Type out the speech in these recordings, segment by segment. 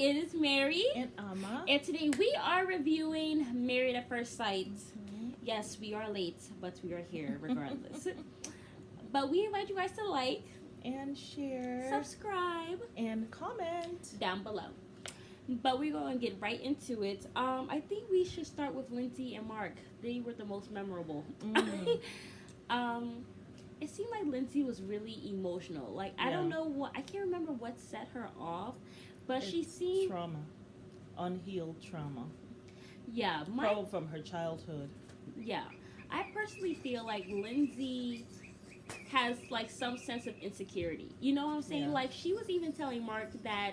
it is Mary. And Amma. And today we are reviewing Married at First Sight. Mm-hmm. Yes, we are late, but we are here regardless. But we invite you guys to like, and share, subscribe, and comment down below. But we're going to get right into it. I think we should start with Lindsay and Mark. They were the most memorable. It seemed like Lindsay was really emotional. Like, I don't know what, I can't remember what set her off, but she seemed... trauma. Unhealed trauma. Yeah. Probably from her childhood. Yeah. I personally feel like Lindsay has, like, some sense of insecurity. You know what I'm saying? Yeah. Like, she was even telling Mark that,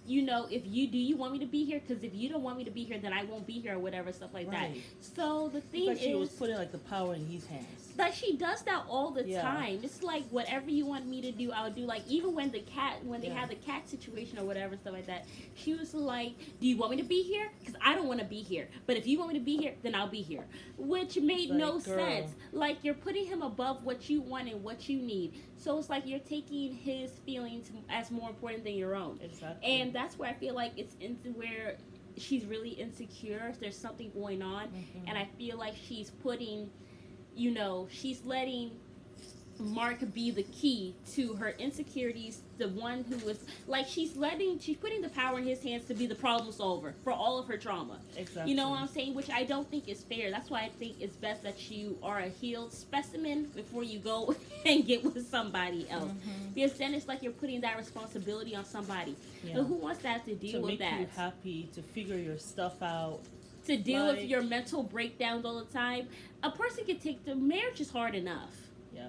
you know, do you want me to be here? Because if you don't want me to be here, then I won't be here or whatever, stuff like that. So the thing is... she was putting, like, the power in his hands. Like, she does that all the time. It's like, whatever you want me to do, I'll do. Like, even when they had the cat situation or whatever, stuff like that, she was like, do you want me to be here? Because I don't want to be here. But if you want me to be here, then I'll be here. Which made no sense. Like, you're putting him above what you want and what you need. So it's like you're taking his feelings as more important than your own. Exactly. And that's where I feel like it's into where she's really insecure. There's something going on. Mm-hmm. And I feel like she's putting... You know, she's letting Mark be the key to her insecurities. The one who is like, she's putting the power in his hands to be the problem solver for all of her trauma. Exactly. You know what I'm saying? Which I don't think is fair. That's why I think it's best that you are a healed specimen before you go and get with somebody else. Mm-hmm. Because then it's like you're putting that responsibility on somebody. Yeah. But who wants that to deal with that? To make you happy, to figure your stuff out. To deal with your mental breakdowns all the time. A person can the marriage is hard enough. Yeah.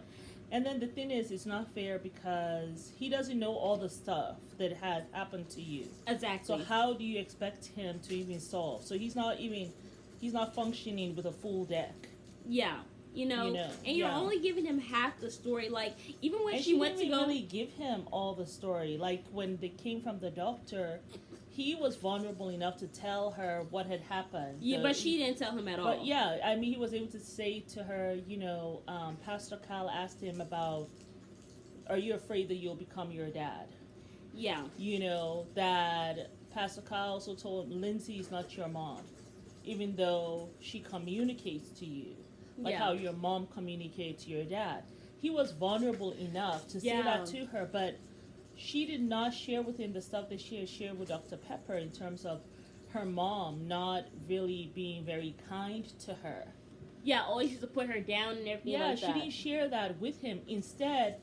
And then the thing is, it's not fair because he doesn't know all the stuff that has happened to you. Exactly. So how do you expect him to even solve? So he's not functioning with a full deck. Yeah. You know, and you're only giving him half the story. Like, even when she went to go... really give him all the story. Like, when they came from the doctor... He was vulnerable enough to tell her what had happened. Yeah, but she didn't tell him at all. But yeah, I mean, he was able to say to her, you know, Pastor Kyle asked him about, are you afraid that you'll become your dad? Yeah. You know, that Pastor Kyle also told Lindsay is not your mom, even though she communicates to you, like how your mom communicates to your dad. He was vulnerable enough to say that to her, but she did not share with him the stuff that she had shared with Dr. Pepper in terms of her mom not really being very kind to her. Yeah, always used to put her down and everything like that. Yeah, she didn't share that with him. Instead,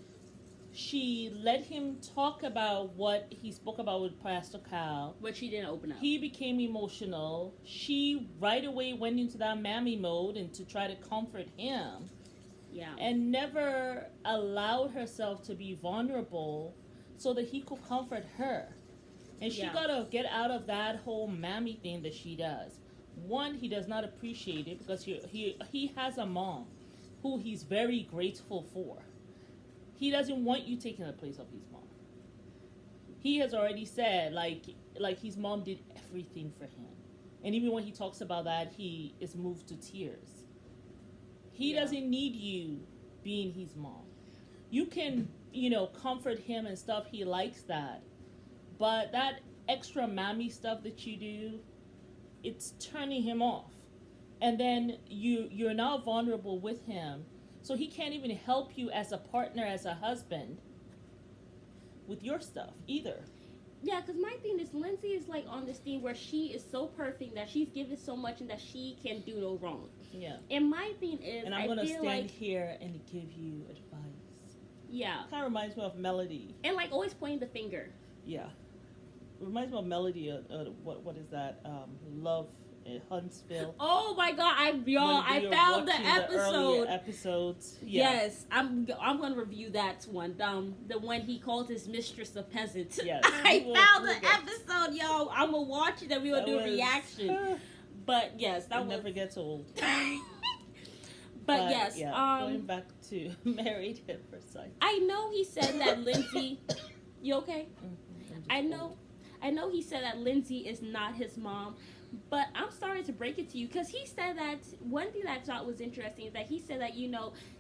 she let him talk about what he spoke about with Pastor Kyle. But she didn't open up. He became emotional. She right away went into that mammy mode and to try to comfort him. Yeah. And never allowed herself to be vulnerable so that he could comfort her. And she gotta get out of that whole mammy thing that she does. One, he does not appreciate it because he has a mom who he's very grateful for. He doesn't want you taking the place of his mom. He has already said, like his mom did everything for him. And even when he talks about that, he is moved to tears. He doesn't need you being his mom. You can, you know, comfort him and stuff. He likes that. But that extra mammy stuff that you do, it's turning him off. And then you're now vulnerable with him. So he can't even help you as a partner, as a husband, with your stuff either. Yeah, because my thing is, Lindsay is like on this thing where she is so perfect that she's given so much and that she can do no wrong. Yeah. And my thing is, and I'm going to stand here and give you advice. Yeah. Kind of reminds me of Melody. And like always pointing the finger. Yeah. It reminds me of Melody. What is that? Love in Huntsville. Oh my God! I found the episode. The episodes. Yeah. Yes, I'm gonna review that one. The one he called his mistress a peasant. Yes. I found the episode, yo. I'm gonna watch it and we will do a reaction. But yes, that never gets old. But yes, going back to Married at First Sight. I know he said that Lindsay. You okay? I know he said that Lindsay is not his mom, But I'm sorry to break it to you, because he said that one thing that I thought was interesting is that he said that,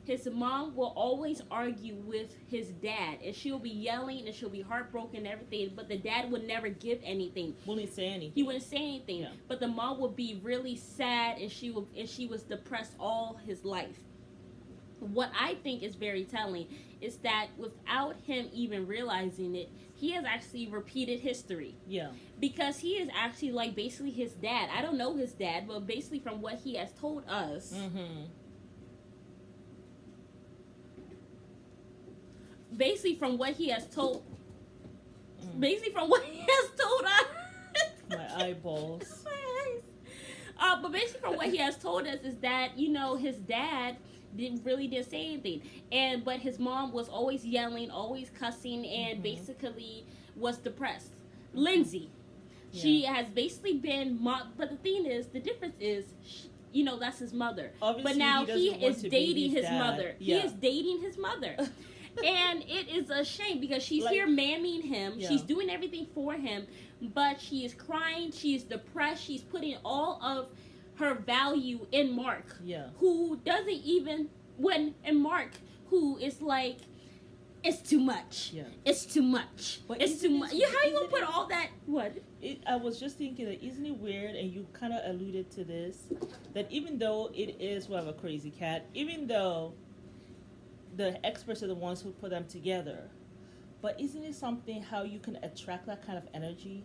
his mom will always argue with his dad, and she'll be yelling and she'll be heartbroken and everything, but the dad would never give anything. Wouldn't say anything. He wouldn't say anything. Yeah. But the mom would be really sad, and she was depressed all his life. What I think is very telling is that without him even realizing it, he has actually repeated history. Yeah. Because he is actually like basically his dad. I don't know his dad, but basically from what he has told us. Mm-hmm. Basically from what he has told. Basically from what he has told us. My eyeballs. My eyes. But basically from what he has told us is that, his dad didn't say anything, but his mom was always yelling, always cussing, and basically was depressed. Lindsay, she has basically been but the thing is, the difference is, that's his mother. Obviously, but now he is dating his dad. mother. Yeah. He is dating his mother. And it is a shame, because she's Like, here mamming him. Yeah. She's doing everything for him, but she is crying. She is depressed. She's putting all of her value in Mark, who doesn't even, Mark, who is like, it's too much. Yeah. It's too much. But it's too much. How you gonna put all that? What? I was just thinking that, isn't it weird, and you kind of alluded to this, that even though it is a crazy cat, even though the experts are the ones who put them together, but isn't it something how you can attract that kind of energy?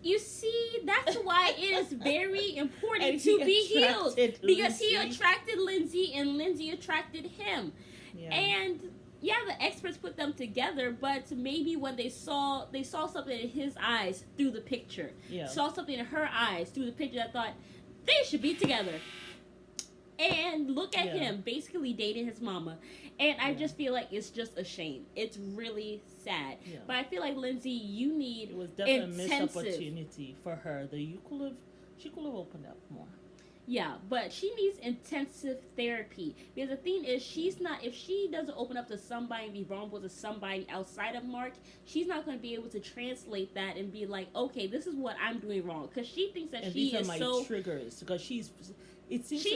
You see, that's why it is very important to to be healed. Because Lindsay. he attracted Lindsay, and Lindsay attracted him. Yeah. And the experts put them together, but maybe when they saw something in his eyes through the picture, saw something in her eyes through the picture, that thought they should be together. And look at him, basically dating his mama. And I just feel like it's just a shame. It's really sad. Yeah. But I feel like, Lindsay, you need It was definitely a missed opportunity for her. She could have opened up more. Yeah, but she needs intensive therapy. Because the thing is, if she doesn't open up to somebody and be vulnerable to somebody outside of Mark, she's not going to be able to translate that and be like, okay, this is what I'm doing wrong. Because she thinks that these are my triggers. Because she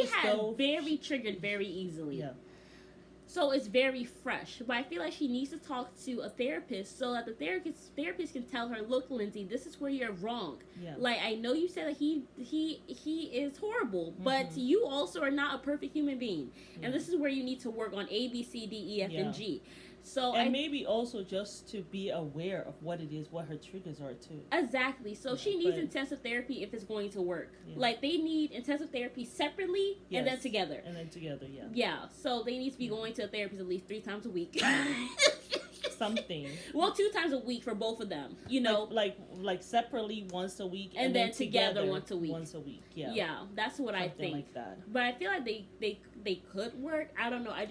has very triggered very easily. Yeah. So it's very fresh. But I feel like she needs to talk to a therapist, so that the therapist can tell her, look, Lindsay, this is where you're wrong. Yeah. Like, I know you said that he is horrible, but you also are not a perfect human being. Yeah. And this is where you need to work on A, B, C, D, E, F, and G. So maybe also just to be aware of what it is, what her triggers are too. Exactly. So she needs intensive therapy if it's going to work. Yeah. Like, they need intensive therapy separately and then together. Yeah. So they need to be going to a therapist at least 3 times a week. Something. Well, 2 times a week for both of them. Like separately once a week, and then together once a week. Once a week. Yeah. Yeah, that's what I think. Like that. But I feel like they could work. I don't know. I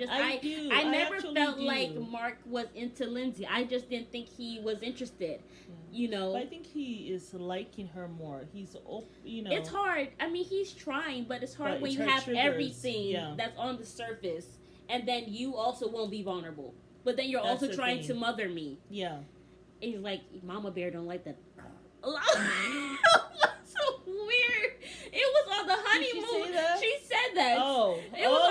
never felt like Mark was into Lindsay. I just didn't think he was interested. Yeah. But I think he is liking her more. He's, It's hard. I mean, he's trying, but it's hard when you have everything that's on the surface, and then you also won't be vulnerable. But then you're also trying to mother me. Yeah. And he's like, Mama Bear don't like that. So weird. It was on the honeymoon. Did she say that? She said that. Oh.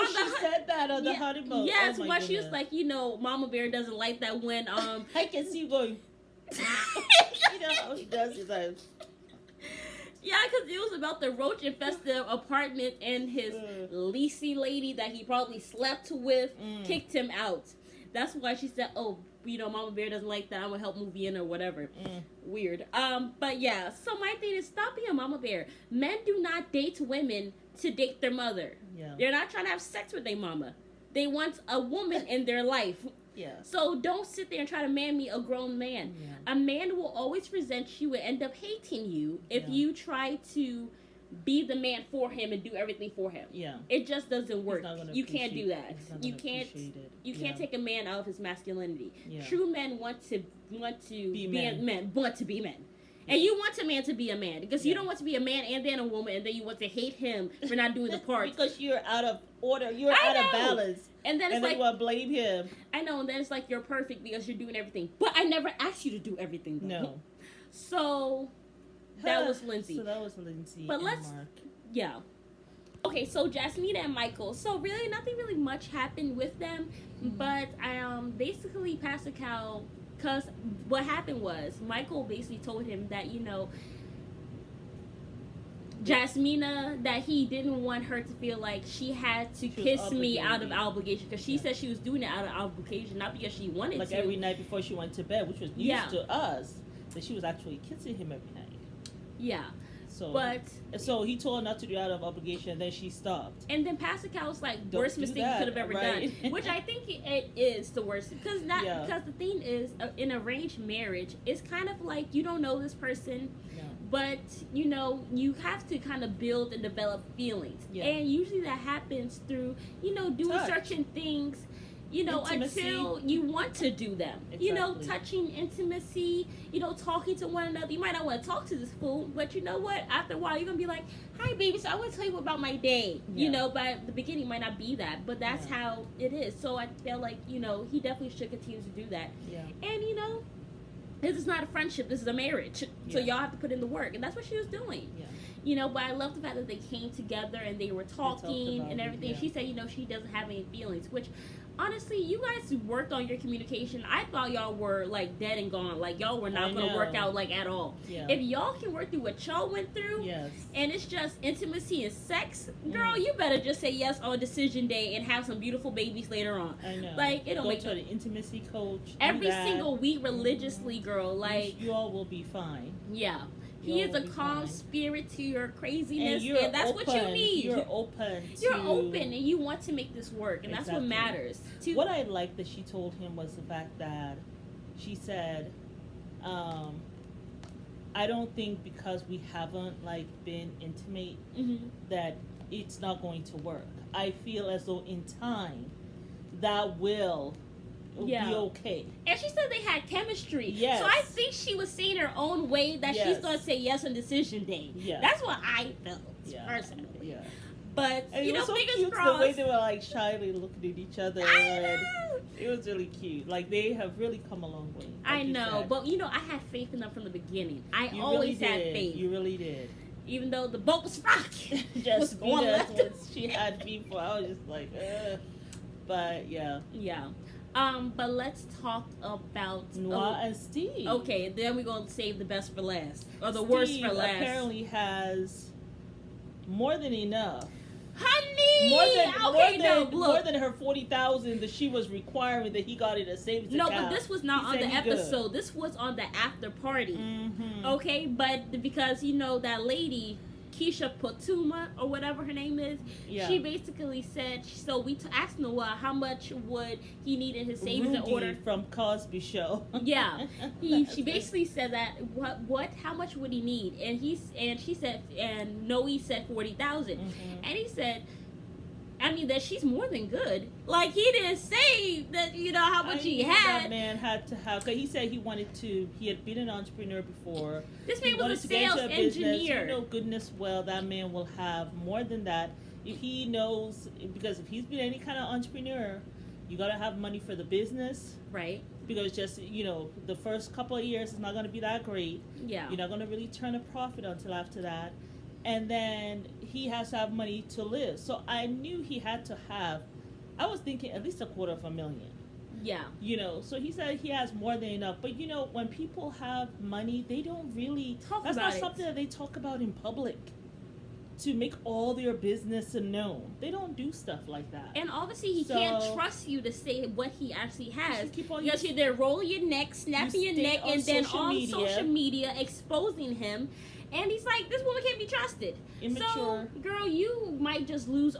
She said that on the honeymoon. Yes, why she was like, Mama Bear doesn't like that when I can see you going. How he does his eyes. Yeah, because it was about the roach infested apartment, and his leasy lady that he probably slept with kicked him out. That's why she said, Mama Bear doesn't like that, I'm going to help move you in or whatever. Weird. But yeah, so my thing is, stop being a Mama Bear. Men do not date women to date their mother. Yeah. They're not trying to have sex with their mama. They want a woman in their life. Yeah. So don't sit there and try to man me a grown man. Yeah. A man will always resent you and end up hating you if you try to be the man for him and do everything for him. Yeah. It just doesn't work. You can't do that. You can't take a man out of his masculinity. Yeah. True men want to be men. And you want a man to be a man, because you don't want to be a man and then a woman, and then you want to hate him for not doing the part. Because you're out of order. You're out of balance. And then you want to blame him. I know, and then it's like you're perfect because you're doing everything. But I never asked you to do everything, though. No. So That was Lindsay. So that was Lindsay But and let's, Mark. yeah. Okay, so Jasmina and Michael. So really, nothing really much happened with them, but basically Pastor Cal, because what happened was Michael basically told him that Jasmina, that he didn't want her to feel like she had to kiss me out of obligation, because she said she was doing it out of obligation, not because she wanted to. Like every night before she went to bed, which was news to us, that she was actually kissing him every night. Yeah. So he told her not to do it out of obligation, and then she stopped. And then Pastor Cal was like, worst mistake you could have ever done. Which I think it is the worst. Because the thing is, in arranged marriage, it's kind of like you don't know this person, but, you have to kind of build and develop feelings. Yeah. And usually that happens through, doing certain things, intimacy. Until you want to do them. Exactly. Touching, intimacy, talking to one another. You might not want to talk to this fool, but you know what? After a while, you're going to be like, hi, baby, so I want to tell you about my day. Yeah. But at the beginning, it might not be that, but that's how it is. So I feel like, he definitely should continue to do that. Yeah. And, this is not a friendship. This is a marriage. So y'all have to put in the work. And that's what she was doing. Yeah. But I love the fact that they came together and they were talking and everything. Yeah. She said, she doesn't have any feelings, which, honestly, you guys worked on your communication. I thought y'all were, like, dead and gone. Like, y'all were not going to work out, like, at all. Yeah. If y'all can work through what y'all went through, and it's just intimacy and sex, girl, you better just say yes on decision day and have some beautiful babies later on. I know. Like, it'll go to an intimacy coach. Every single week religiously, girl. Like, you all will be fine. Yeah. He is a calm spirit to your craziness, and that's what you need. You're open. You're open, and you want to make this work, and that's what matters. What I liked that she told him was the fact that she said, I don't think because we haven't, been intimate that it's not going to work. I feel as though in time that will be okay. And she said they had chemistry. Yes. So I think she was saying her own way that she's going to say yes on decision day. Yeah. That's what I felt personally. Yeah. But, and fingers cute, crossed. The way they were, shyly looking at each other. I know. It was really cute. They have really come a long way. I know. But, I had faith in them from the beginning. I always had faith. You really did. Even though the boat was rocking. Just going left. She had people. I was just like, But, yeah. Yeah. But let's talk about Noah and Steve. Okay, then we're gonna save the best for last, or the worst for last. Apparently has more than enough, honey. More than her 40,000 that she was requiring that he got in a savings account. No, but this was not on the episode. Good. This was on the after party. Mm-hmm. Okay, but because that lady, Keisha Potuma, or whatever her name is, she basically said, so we asked Noah how much would he need in his savings in order from Cosby Show. Yeah, she basically said that how much would he need, and she said, and Noe said 40,000, and he said, that she's more than good. Like, he didn't say that, how much he had. That man had to have, because he said he had been an entrepreneur before. This man was a sales engineer. Goodness well, that man will have more than that. If he knows, because if he's been any kind of entrepreneur, you got to have money for the business. Right. Because just, the first couple of years is not going to be that great. Yeah. You're not going to really turn a profit until after that. And then he has to have money to live. So I knew he had to have, I was thinking at least $250,000. Yeah. So he said he has more than enough. But, when people have money, they don't really talk about it. That's not something that they talk about in public to make all their business known. They don't do stuff like that. And obviously he can't trust you to say what he actually has. Because you're there rolling your neck, snapping your neck, and then on social media exposing him. And he's like, this woman can't be trusted. Immature. So, girl, you might lose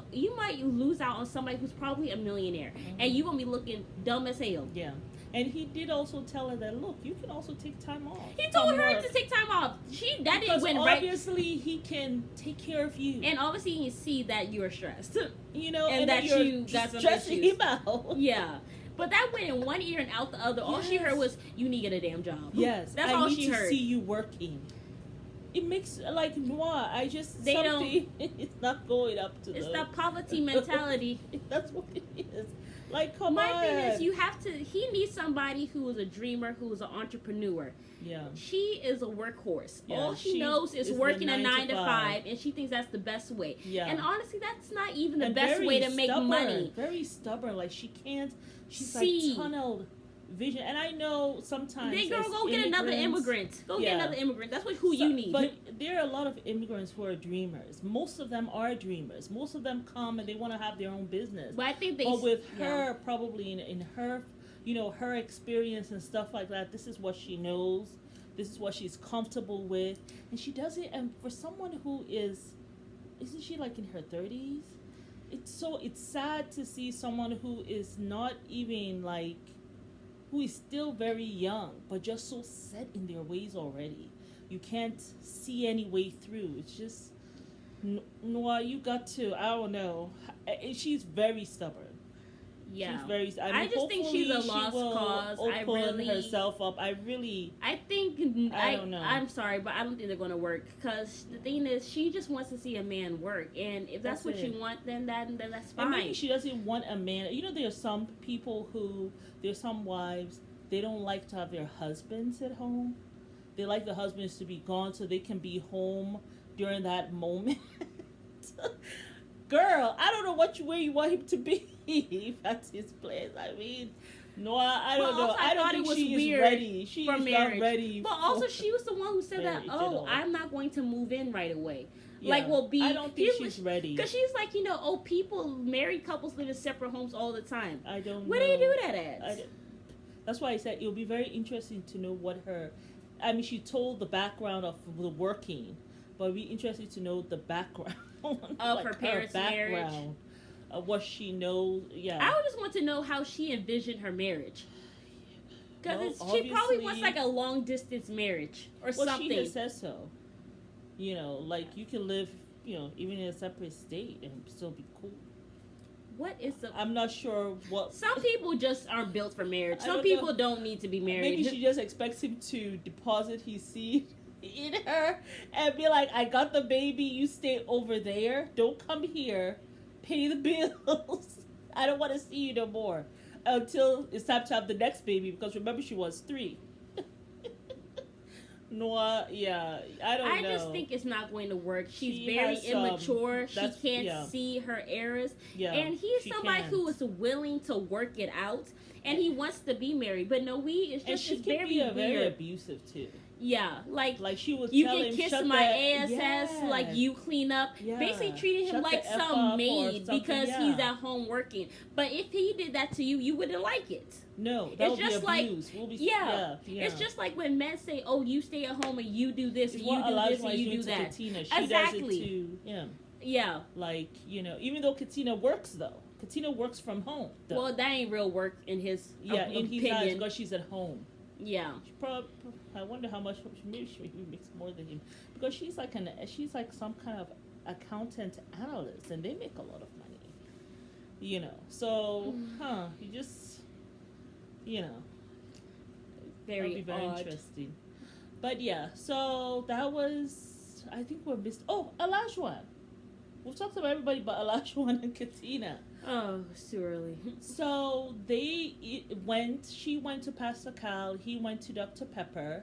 out on somebody who's probably a millionaire. Mm-hmm. And you're going to be looking dumb as hell. Yeah. And he did also tell her that, look, you can also take time off. He told her to take time off. Obviously he can take care of you. And obviously he can see that you're stressed. And that you got some stressing him out. Yeah. But that went in one ear and out the other. All she heard was, you need to get a damn job. Yes. That's all she heard. I need to see you working. It makes, Noir, it's not going up to It's that poverty mentality. That's what it is. Like, come My on. thing is, he needs somebody who is a dreamer, who is an entrepreneur. Yeah. She is a workhorse. Yeah, All she knows is working a 9 to 5, and she thinks that's the best way. Yeah. And honestly, that's not even the And best very way to make stubborn, money. Very stubborn. Like, she's See. like tunneled vision. And I know sometimes Then girl, go get another immigrant. Go get another immigrant. That's who you need. But there are a lot of immigrants who are dreamers. Most of them are dreamers. Most of them come and they want to have their own business. But I think they. But with her, probably in her, her experience and stuff like that, this is what she knows. This is what she's comfortable with, and she does it. And for someone who isn't she like in her 30s? It's sad to see someone who is not even like, who is still very young, but just so set in their ways already. You can't see any way through. It's just, Noah, you got to, I don't know. She's very stubborn. Yeah. She's very, I just think she's a lost cause. Open herself up. I don't know. I'm sorry, but I don't think they're going to work. Because the thing is, she just wants to see a man work. And if that's what you want, then that's fine. And maybe she doesn't want a man. There are some people there's some wives, they don't like to have their husbands at home. They like the husbands to be gone so they can be home during that moment. Girl, I don't know where you want him to be if that's his place. I mean, no, I don't know. I don't think she is ready. She is not ready. But also, she was the one who said that, I'm not going to move in right away. Yeah. I don't think she's ready. Because she's like, married couples live in separate homes all the time. I don't know. Where do you do that at? That's why I said it'll be very interesting to know she told the background of the working, but it'll be interesting to know the background. Of her parents' marriage. What she knows, yeah. I would just want to know how she envisioned her marriage. Because she probably wants like a long distance marriage or something. She has said so. Like you can live, even in a separate state and still be cool. I'm not sure what. Some people just aren't built for marriage. Some people don't need to be married. Maybe she just expects him to deposit his seed in her and be like, I got the baby, you stay over there, don't come here, pay the bills. I don't want to see you no more until it's time to have the next baby, because remember she was 3. Noah, I don't know. I just think it's not going to work. She's very immature. She can't see her errors. Yeah, and he's somebody who is willing to work it out, and he wants to be married. But no, very abusive too. Yeah, like she was you telling can him, kiss my ass, like you clean up. Yeah. Basically treating him like some maid because he's at home working. But if he did that to you, you wouldn't like it. No, that would be abuse. It's just like when men say, "Oh, you stay at home and you do this, and you do this, and you do that." Katina. She does it to him. Yeah. Like, even though Katina works from home. Though. Well, that ain't real work in his in his eyes, opinion. because she's at home. Yeah. I wonder how much. Maybe she makes more than him, because she's like some kind of accountant analyst, and they make a lot of money. So you just. Very interesting. But so that was, I think we missed. Oh, Olajuwon. We've talked about everybody but Olajuwon and Katina. Oh, it's too early. So she went to Pastor Cal, he went to Dr. Pepper,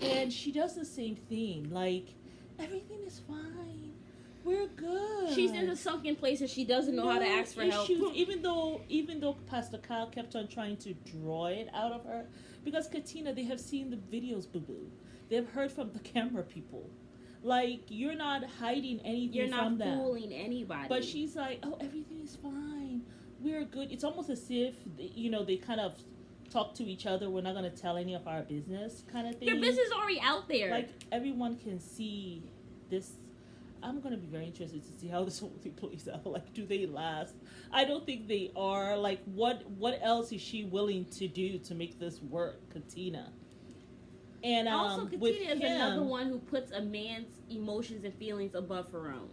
and she does the same thing. Like, everything is fine. We're good. She's in the sunken place and she doesn't know how to ask for help. Even though Pastor Kyle kept on trying to draw it out of her, because Katina, they have seen the videos, boo-boo. They have heard from the camera people. Like, you're not hiding anything from them. You're not fooling anybody. But she's like, oh, everything is fine. We're good. It's almost as if, they kind of talk to each other. We're not going to tell any of our business kind of thing. Your business is already out there. Like, everyone can see this. I'm going to be very interested to see how this whole thing plays out. Like, do they last? I don't think they are. Like, what else is she willing to do to make this work, Katina? And also, Katina is another one who puts a man's emotions and feelings above her own.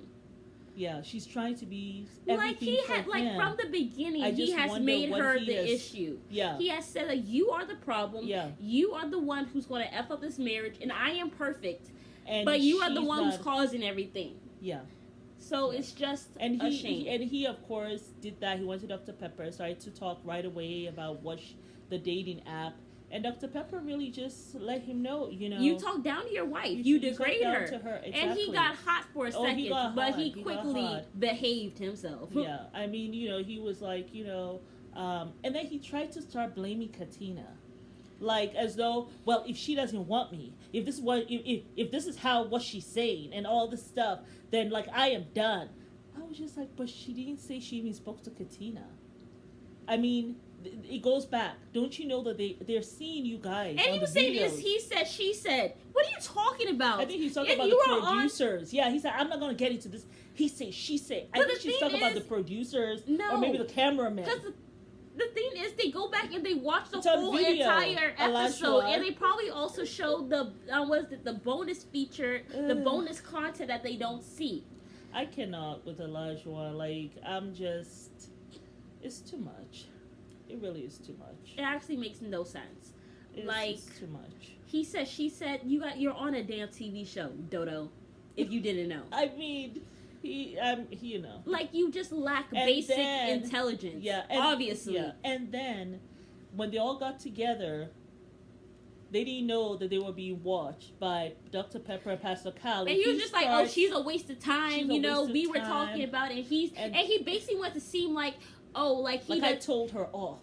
Yeah, she's trying to be everything from the beginning, he has made her the issue. Yeah. He has said that you are the problem. Yeah. You are the one who's going to F up this marriage, and I am perfect. But you are the one who's causing everything. Yeah. So it's just and a shame. he of course did that. He went to Dr. Pepper, started to talk right away about the dating app, and Dr. Pepper really just let him know, you talk down to your wife, you degrade talk down her, to her. Exactly. and he got hot for a second, he got but hot. he quickly behaved himself. Yeah, I mean, he was like, and then he tried to start blaming Katina. Like as though, well, if she doesn't want me, if this is if this is what she's saying and all this stuff, then like I am done. I was just like, but she didn't say she even spoke to Katina. I mean, it goes back. Don't you know that they're seeing you guys? And he was saying this, he said, she said. What are you talking about? I think he's talking about the producers. Yeah, he said, I'm not gonna get into this. He said, she said. I think she's talking about the producers, or maybe the cameraman. The thing is, they go back and they watch the whole entire episode, and they probably also showed the bonus feature, the bonus content that they don't see. I cannot with Elijah. Like, it's too much. It really is too much. It actually makes no sense. It's too much. He said, she said, you're on a damn TV show, Dodo. If you didn't know. I mean. Like, you just lack basic intelligence. Yeah. Obviously. Yeah. And then, when they all got together, they didn't know that they were being watched by Dr. Pepper and Pastor Cal. And he was just like, oh, she's a waste of time. We were talking about it. And he basically wanted to seem like, oh, like I told her off.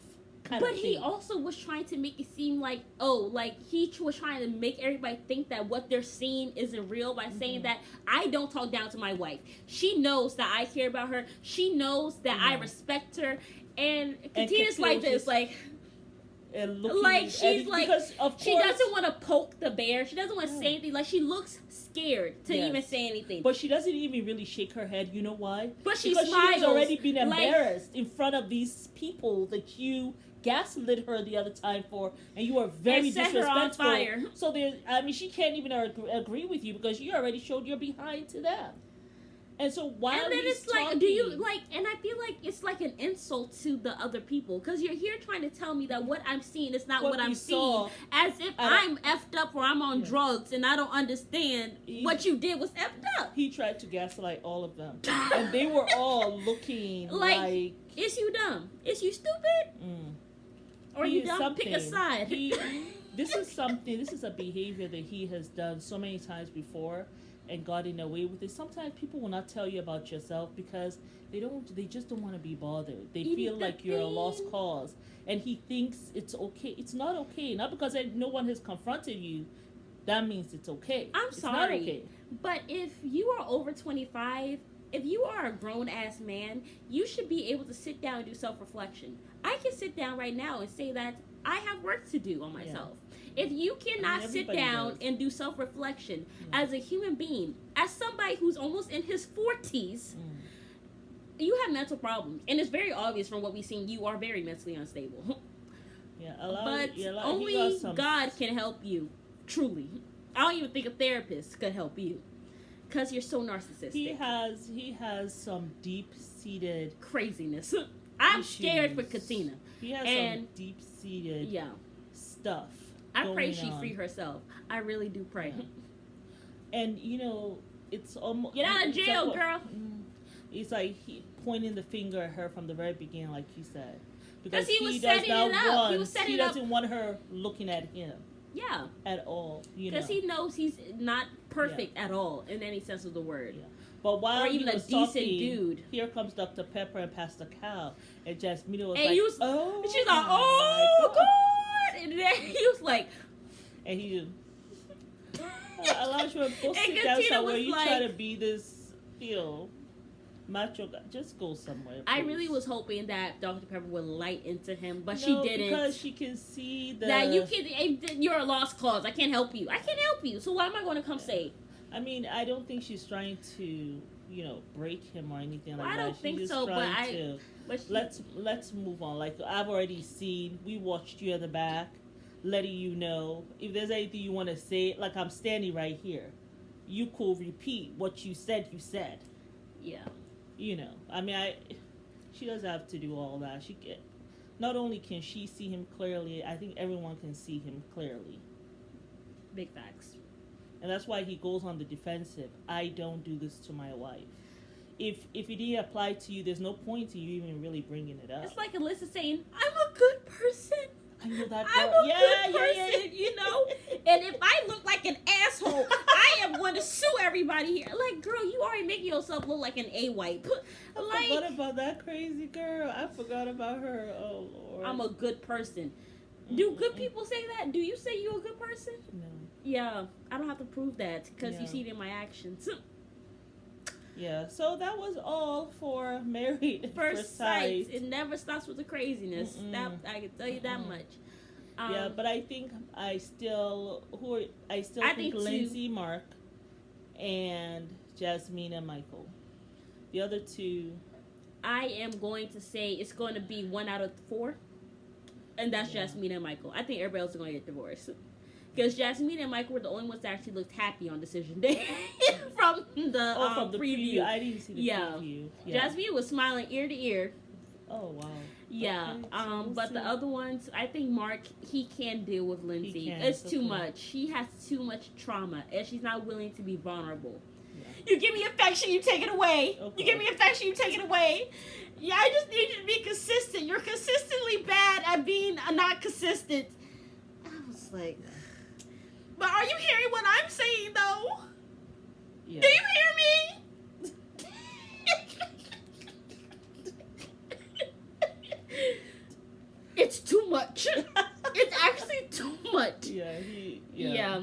But he also was trying to make it seem like, oh, like he was trying to make everybody think that what they're seeing isn't real by saying that I don't talk down to my wife. She knows that I care about her. She knows that I respect her. And Katina's like this, like she's like, she doesn't want to poke the bear. She doesn't want to say anything. Like, she looks scared to even say anything. But she doesn't even really shake her head. You know why? But she because smiles. She has already been embarrassed in front of these people that you gaslit her the other time for, and you are very disrespectful. Her on fire. So she can't even agree with you because you already showed your behind to them. And so while and then it's like, talking, do you like? And I feel like it's like an insult to the other people because you're here trying to tell me that what I'm seeing is not what I'm seeing, as if I'm effed up or I'm on drugs and I don't understand what you did was effed up. He tried to gaslight all of them, and they were all looking like, "Is you dumb? Is you stupid? Or you dumb? Pick a side." This is a behavior that he has done so many times before and gotten away with it. Sometimes people will not tell you about yourself because they just don't want to be bothered. They feel like you're a lost cause. And he thinks it's okay. It's not okay. Not because no one has confronted you, that means it's okay. I'm sorry. Not okay. But if you are over 25, if you are a grown-ass man, you should be able to sit down and do self-reflection. I can sit down right now and say that I have work to do on myself. Yeah. If you cannot sit down and do self-reflection as a human being, as somebody who's almost in his 40s, you have mental problems. And it's very obvious from what we've seen, you are very mentally unstable. Only God can help you, truly. I don't even think a therapist could help you. Because you're so narcissistic. He has some deep-seated craziness. I'm scared for Katina. He has some deep-seated stuff. I pray she free herself. I really do pray. And it's almost get out of jail, girl. It's like he pointing the finger at her from the very beginning, like you said, because he doesn't want her looking at him. Yeah. At all. Because he knows he's not perfect at all in any sense of the word. Yeah. But while even he was a decent talking, dude, here comes Dr. Pepper and Pastor Cal, and Jasmine was and like, "Oh," and she's like, "Oh God!" And then he was like, and he just, Elijah, go sit down somewhere. You try to be this, macho guy. Just go somewhere. Please. I really was hoping that Dr. Pepper would light into him, but she didn't. Because she can see that you're a lost cause. I can't help you. So why am I going to come say? I mean, I don't think she's trying to, break him or anything like that. I don't think so, but let's move on. Like, I've already seen, we watched you at the back, letting you know, if there's anything you want to say, like, I'm standing right here. You could repeat what you said. Yeah. I mean, she doesn't have to do all that. Not only can she see him clearly, I think everyone can see him clearly. Big facts. And that's why he goes on the defensive. I don't do this to my wife. if it didn't apply to you, there's no point to you even really bringing it up. It's like Alyssa saying, "I'm a good person. I know that girl. I'm a good person," you know? And if I look like an asshole, I am going to sue everybody here. Like, girl, you already making yourself look like an A-wipe. I forgot about that crazy girl. I forgot about her. Oh, Lord. I'm a good person. Do good people say that? Do you say you're a good person? No. Yeah, I don't have to prove that because you see it in my actions. Yeah, so that was all for Married at First Sight. It never stops with the craziness. That I can tell you that much. Yeah, but I think I still think Lindsay, Mark, and Jasmine and Michael. The other two, I am going to say it's going to be 1 out of 4, and that's Jasmine and Michael. I think everybody else is going to get divorced. Because Jasmine and Michael were the only ones that actually looked happy on decision day from the preview. I didn't see the preview. Yeah. Jasmine was smiling ear to ear. Oh, wow. Yeah. Okay, so but the other ones, I think Mark, he can't deal with Lindsay. It's too much. She has too much trauma, and she's not willing to be vulnerable. Yeah. You give me affection, you take it away. Okay. You give me affection, you take it away. Yeah, I just need you to be consistent. You're consistently bad at being not consistent. I was like... But are you hearing what I'm saying, though? Yeah. Do you hear me? It's too much. It's actually too much. Yeah.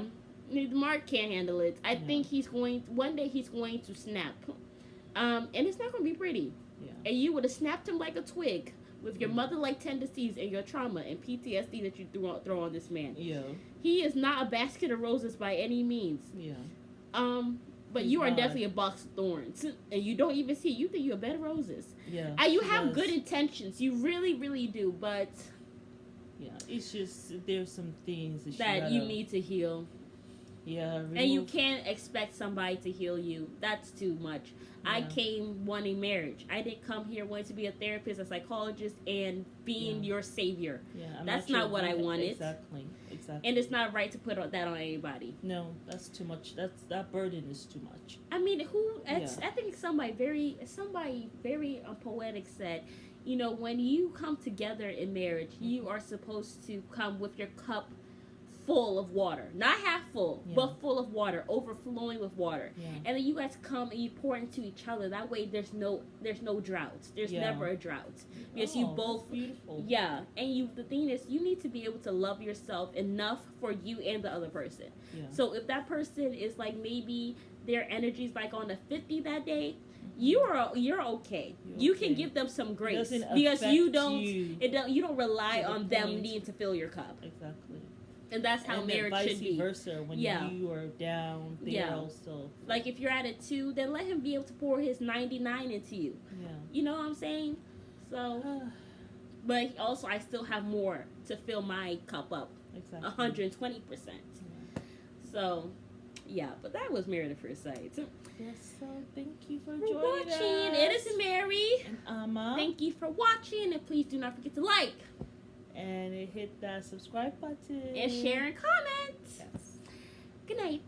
Mark can't handle it. I think one day he's going to snap. And it's not going to be pretty. Yeah. And you would have snapped him like a twig. With your mother-like tendencies and your trauma and PTSD that you throw on this man. Yeah. He is not a basket of roses by any means. Yeah. But you are definitely a box of thorns. And you don't even see it. You think you're a bed of roses. Yeah. And you have good intentions. You really, really do. But... Yeah. It's just, there's some things that you need to heal. Yeah. And you can't expect somebody to heal you. That's too much. Yeah. I came wanting marriage. I didn't come here wanting to be a therapist, a psychologist, and being your savior. Yeah, that's not what I wanted. Exactly. And it's not right to put that on anybody. No, that's too much. That burden is too much. I mean, I think somebody very poetic said, you know, when you come together in marriage, you are supposed to come with your cup full of water, not half full, but full of water, overflowing with water. Yeah. And then you guys come and you pour into each other. That way, there's no drought. There's never a drought because you both. That's beautiful. Yeah, and the thing is, you need to be able to love yourself enough for you and the other person. Yeah. So if that person is like maybe their energy's like on a 50 that day, you're okay. You can give them some grace because you don't rely on them needing to fill your cup. Exactly. And that's how marriage should be. Vice versa, when you are down, they're also... Like, if you're at a 2, then let him be able to pour his 99 into you. Yeah. You know what I'm saying? So, but also, I still have more to fill my cup up. Exactly. 120%. Yeah. So, yeah, but that was Married at First Sight. Yes, so thank you for joining us. It is Mary. And Amma. Thank you for watching, and please do not forget to like. And hit that subscribe button. And share and comment. Yes. Good night.